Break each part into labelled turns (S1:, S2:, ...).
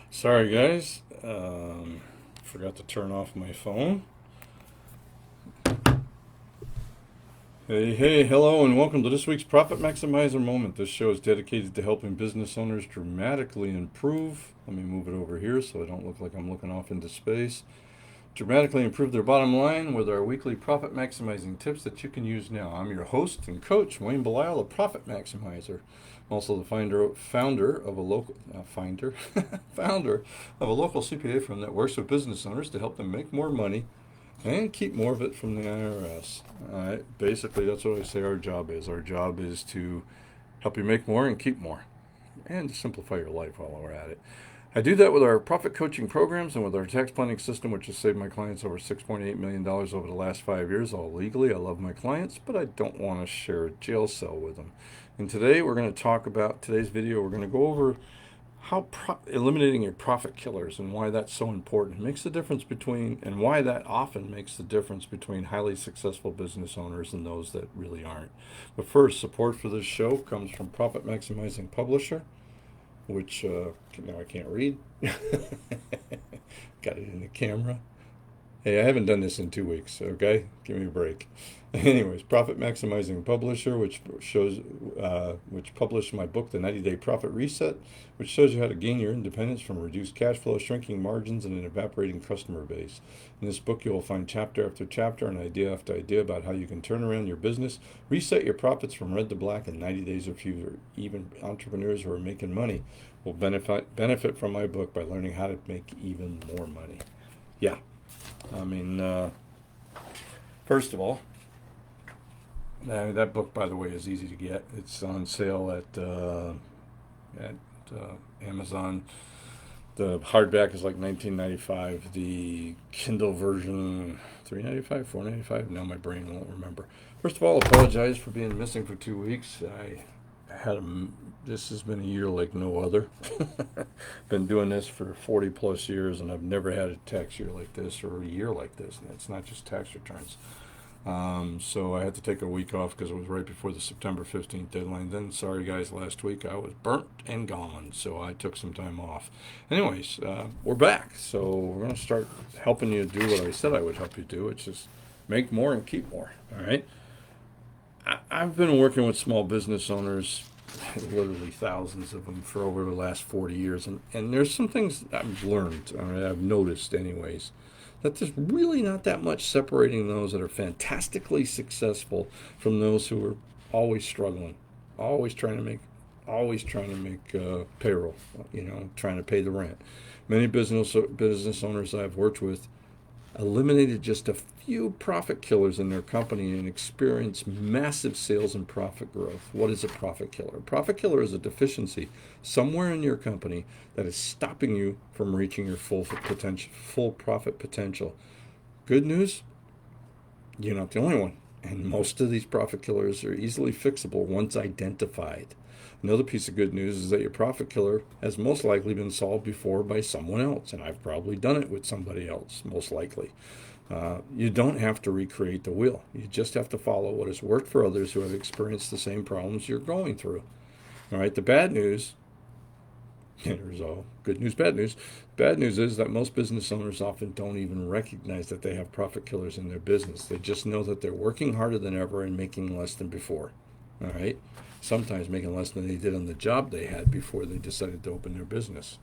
S1: Sorry, guys. Forgot to turn off my phone. Hey, hello, and welcome to this week's Profit Maximizer Moment. This show is dedicated to helping business owners dramatically improve. Let me move it over here so I don't look like I'm looking off into space. Dramatically improve their bottom line with our weekly profit maximizing tips that you can use now. I'm your host and coach, Wayne Belisle, the Profit Maximizer. I'm also the founder of a local founder of a local CPA firm that works with business owners to help them make more money and keep more of it from the IRS. All right, basically that's what I say our job is. Our job is to help you make more and keep more, and to simplify your life while we're at it. I do that with our profit coaching programs and with our tax planning system, which has saved my clients over $6.8 million over the last 5 years, all legally. I love my clients, but I don't want to share a jail cell with them. And today we're going to talk about, today's video, we're going to go over how eliminating your profit killers and why that's so important. It makes the difference between, and why that often makes the difference between highly successful business owners and those that really aren't. But first, support for this show comes from Profit Maximizing Publisher, which now I can't read. Got it in the camera. Hey, I haven't done this in 2 weeks, okay? Give me a break. Anyways, Profit Maximizing Publisher, which published my book, The 90-Day Profit Reset, which shows you how to gain your independence from reduced cash flow, shrinking margins, and an evaporating customer base. In this book, you will find chapter after chapter and idea after idea about how you can turn around your business, reset your profits from red to black in 90 days or fewer. Even entrepreneurs who are making money will benefit from my book by learning how to make even more money. Yeah. I mean, first of all, that book, by the way, is easy to get. It's on sale at Amazon. The hardback is like $19.95. The Kindle version, $3.95, $4.95. Now my brain won't remember. First of all, apologize for being missing for 2 weeks. This has been a year like no other. Been doing this for 40 plus years, and I've never had a tax year like this or a year like this. And it's not just tax returns. So I had to take a week off because it was right before the September 15th deadline. Then, sorry guys, last week I was burnt and gone, so I took some time off. Anyways, we're back. So we're going to start helping you do what I said I would help you do, which is make more and keep more. All right. I've been working with small business owners, literally thousands of them, for over the last 40 years. And there's some things I've learned, or I've noticed anyways, that there's really not that much separating those that are fantastically successful from those who are always struggling, always trying to make payroll, trying to pay the rent. Many business owners I've worked with eliminated just a few profit killers in their company and experienced massive sales and profit growth. What is a profit killer? A profit killer is a deficiency somewhere in your company that is stopping you from reaching your full profit potential. Good news, you're not the only one. And most of these profit killers are easily fixable once identified. Another piece of good news is that your profit killer has most likely been solved before by someone else, and I've probably done it with somebody else, most likely. You don't have to recreate the wheel. You just have to follow what has worked for others who have experienced the same problems you're going through. All right, the bad news, there's all good news, bad news. Bad news is that most business owners often don't even recognize that they have profit killers in their business. They just know that they're working harder than ever and making less than before. All right, sometimes making less than they did on the job they had before they decided to open their business.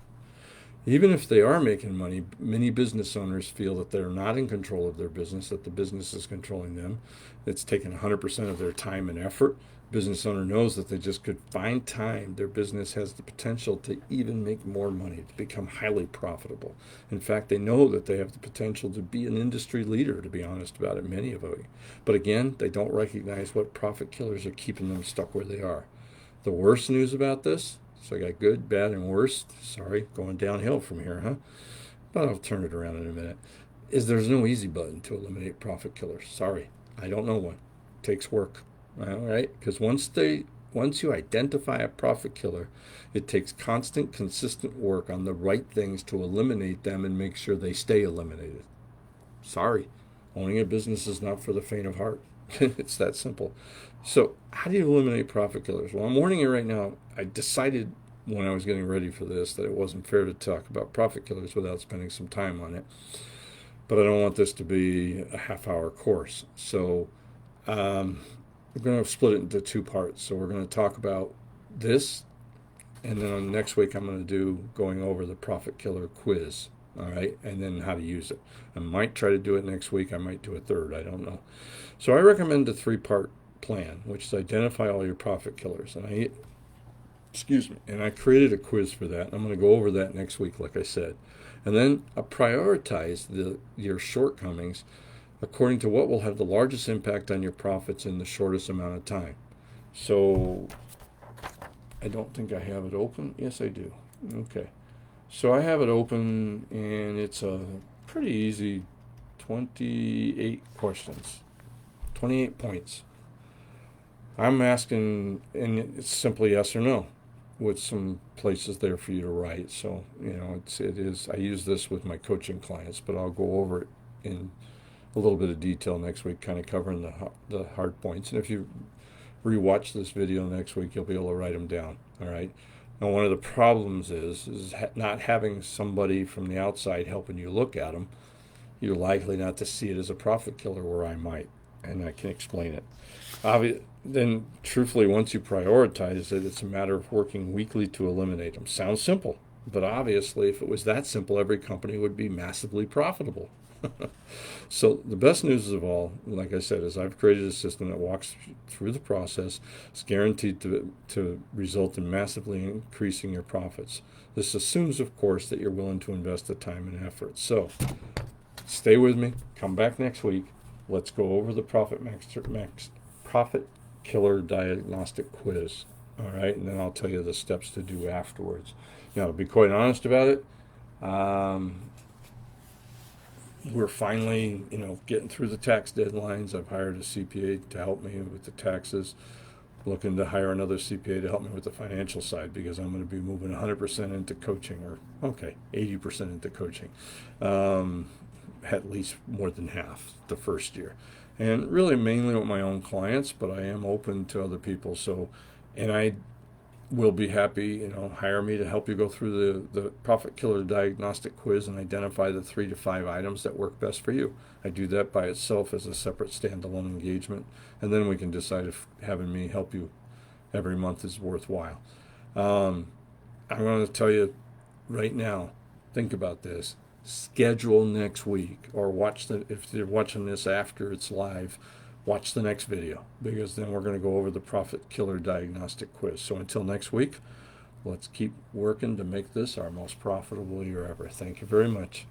S1: Even if they are making money, many business owners feel that they're not in control of their business, that the business is controlling them. It's taking 100% of their time and effort. Business owner knows that they just could find time. Their business has the potential to even make more money, to become highly profitable. In fact, they know that they have the potential to be an industry leader, to be honest about it, many of them. But again, they don't recognize what profit killers are keeping them stuck where they are. The worst news about this, so I got good, bad, and worst. Sorry, going downhill from here, huh? But I'll turn it around in a minute. Is there's no easy button to eliminate profit killers. Sorry, I don't know one. It takes work. All right, because once you identify a profit killer, it takes constant, consistent work on the right things to eliminate them and make sure they stay eliminated. Sorry, owning a business is not for the faint of heart. It's that simple. So how do you eliminate profit killers? Well, I'm warning you right now. I decided when I was getting ready for this that it wasn't fair to talk about profit killers without spending some time on it. But I don't want this to be a half-hour course. So we're going to split it into two parts. So we're going to talk about this, and then on next week I'm going to do going over the profit killer quiz. All right, and then how to use it. I might try to do it next week. I might do a third. I don't know. So I recommend a three-part plan, which is identify all your profit killers. And I created a quiz for that. I'm going to go over that next week, like I said. And then prioritize your shortcomings according to what will have the largest impact on your profits in the shortest amount of time. So I don't think I have it open. Yes, I do. Okay. So I have it open, and it's a pretty easy 28 questions, 28 points. I'm asking, and it's simply yes or no, with some places there for you to write. So, it is, I use this with my coaching clients, but I'll go over it in a little bit of detail next week, kind of covering the hard points. And if you rewatch this video next week, you'll be able to write them down. All right. Now, one of the problems is not having somebody from the outside helping you look at them. You're likely not to see it as a profit killer, where I might, and I can explain it. Then, truthfully, once you prioritize it, it's a matter of working weekly to eliminate them. Sounds simple, but obviously, if it was that simple, every company would be massively profitable. So the best news of all, like I said, is I've created a system that walks through the process. It's guaranteed to result in massively increasing your profits. This assumes, of course, that you're willing to invest the time and effort. So stay with me. Come back next week. Let's go over the profit killer diagnostic quiz. All right, and then I'll tell you the steps to do afterwards. To be quite honest about it, we're finally, getting through the tax deadlines. I've hired a CPA to help me with the taxes. Looking to hire another CPA to help me with the financial side, because I'm going to be moving 100% into coaching, or 80% into coaching. At least more than half the first year. And really mainly with my own clients, but I am open to other people. So, and I will be happy, hire me to help you go through the profit killer diagnostic quiz and identify the 3 to 5 items that work best for you. I do that by itself as a separate standalone engagement, and then we can decide if having me help you every month is worthwhile. I'm going to tell you right now, think about this. Schedule next week, or if you're watching this after it's live, watch the next video, because then we're going to go over the profit killer diagnostic quiz. So until next week, let's keep working to make this our most profitable year ever. Thank you very much.